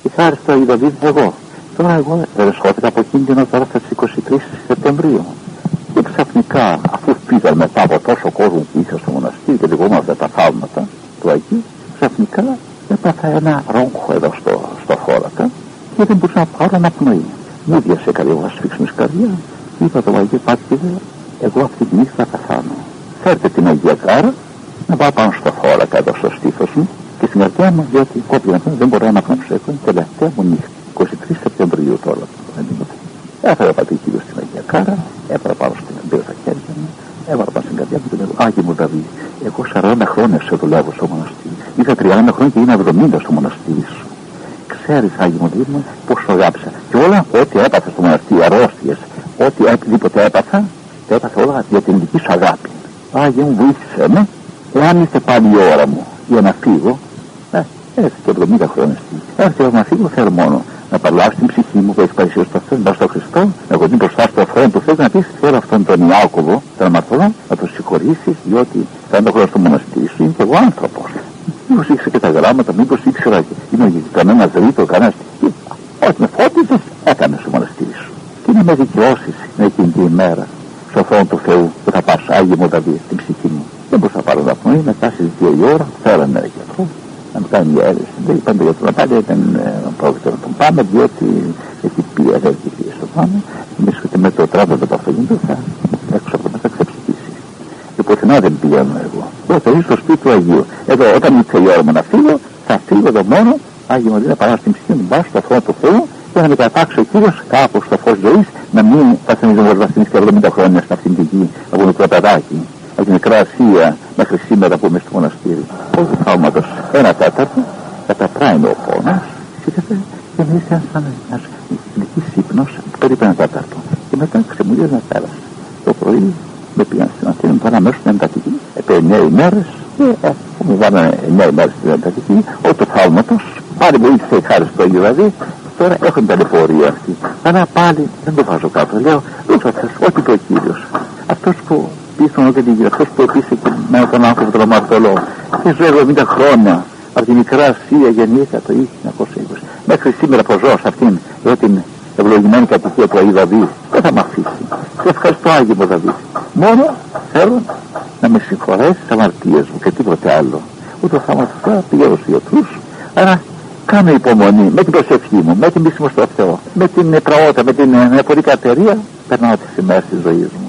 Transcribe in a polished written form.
Η χάρη στο Ιδωδίδη εγώ. Τώρα εγώ ερεσχόθηκα από κίνδυνο τώρα στις 23 Σεπτεμβρίου. Και ξαφνικά, αφού πήγαν μετά από τόσο κόσμο που είχε στο μοναστήρι και λιγόμαστε τα θαύματα του Αγίου, ξαφνικά έπαθα ένα ρόγχο εδώ στο φόρακα και δεν μπορούσα να πάρω αναπνοή. Μου διασε καλή να σφίξουν στην καρδιά. Είπα το Αγίου Πατήρ, εγώ αυτή τη νύχτα θα πεθάνω. Φέρτε την Αγία Κάρα να πάω πάνω στο φόρακα εδώ στο στήθος μου και στην καρδιά μου, διότι κόπηνα δεν μπορώ να αναπνεύσω. Έχω την τελευταία μου νύχτα, 23 Σεπτεμβρίου τώρα. Έφερα ο Πατήρ Κύριος στην Αγία Κάρα, έβαλα πάνω στην καρδιά στα χέρια μου, έβαλα πάνω στην καρδιά μου και λέω: Άγιε μου Δαβίδ, εγώ 40 χρόνια σε δουλεύω στο μοναστήρι. Είχα 30 χρόνια και είναι 70 στο μοναστήρι σου. Ξέρεις, Άγιε μου Δαβίδ, πώς το αγάπησα. Και όλα ό,τι έπαθα στο μοναστήρι, αρρώστιες, οτιδήποτε έπαθα, τα έπαθα όλα για την δική σου αγάπη. Άγιε μου, βοήθησε με, εάν είστε πάλι η ώρα μου για να φύγω, έτσι και 70 χρόνια έρθει να φύγω, θέλω μόνο να παρλάβεις την ψυχή μου που έχει παρουσιάσει στο Θεό, μπας στο Χριστό, να κοντίνει μπροστά στο θρόνο του Θεού και να πεις: θέλω αυτόν τον Ιάκωβο, τον αμαρτωλό, να τον συγχωρήσεις, διότι θα είναι το χρόνο στο μοναστήρι σου, είναι και εγώ άνθρωπος. Μήπως ήξερα και τα γράμματα, μήπως ήξερα και είναι κανένας ρήτο, κανένας. Όχι, με φώτισες, έκανες στο μοναστήρι σου. Και να με δικαιώσεις εκείνη την ημέρα στο θρόνο του Θεού που θα πας, Άγιε μου Δαβίδ, την ψυχή μου. Δεν μπορούσα να πάρω αναπνοή, μετά στις 2 η ώρα, φέρανε ένα γιατρό να μου κάνει μια αίρεση. Δεν είπαν το γιατρό να πάλι, δεν πρόκειται να τον πάμε, διότι έχει πίεση, δεν έχει πίεση το πάμε. Εμείς με το τράβο το αυτοκίνητο θα έξω από το μέσα ξεψυχήσει. Και πουθενά δεν πήγαμε εγώ. Εγώ θα ζήσω στο σπίτι του Αγίου. Εδώ, όταν ήρθε η ώρα μου να φύγω, θα φύγω εδώ μόνο, Άγιε μου, να παράσω την ψυχή μου, μπας στο θρόνο του Θεού και να με κατάξει ο Κύριος κάπου στο φως ζωής, να μην βασανίζομαι ως βασανής και 70 χρόνια στην αυτήν την γη από μικρό παιδάκι. Από την Μικρά Ασία μέχρι σήμερα που είμαι στο μοναστήρι. Όλο του θαύματος 1/4 καταπράει ο πόνος και με ήρθε ένας γλυκής ύπνος περίπου 1/4 και μετά ξεμουλίες να πέρασε. Το πρωί με πήγαν στην Αθήνα, μου πάνε αμέσως στην εντατική επί 9 ημέρες και μου βάλανε 9 ημέρες στην εντατική όλο του θαύματος. Πάλι μου ήρθε η χάρη στο Αγίου δηλαδή. Τώρα έχω την ταλαιπωρία αυτή. Αλλά πάλι δεν το βάζω κάτω. Λέω: δώσα Θεός, ό,τι είπε ο Κύριος. Αυτός που πίσω δεν την αυτός που επίσης με τον άνθρωπο τον αμαρτωλό και ζω 70 χρόνια από τη Μικρά Ασία γεννήθηκα το 1920 μέχρι σήμερα που ζω σε αυτήν εδώ την ευλογημένη κατοικία του Αγίου Δαβίδ, δεν θα με αφήσει. Και ευχαριστώ, Άγιε μου Δαβίδ, μόνο θέλω να με συγχωρέσει τις αμαρτίες μου και τίποτε άλλο. Ούτε θα μας πηγαίνω στους ιατρούς, άρα κάνω υπομονή με την προσευχή μου, με την πίστη μου στο Θεό, με την πραότητα, με την εφορική εταιρεία, περνάω τις ημέρες της ζωής μου.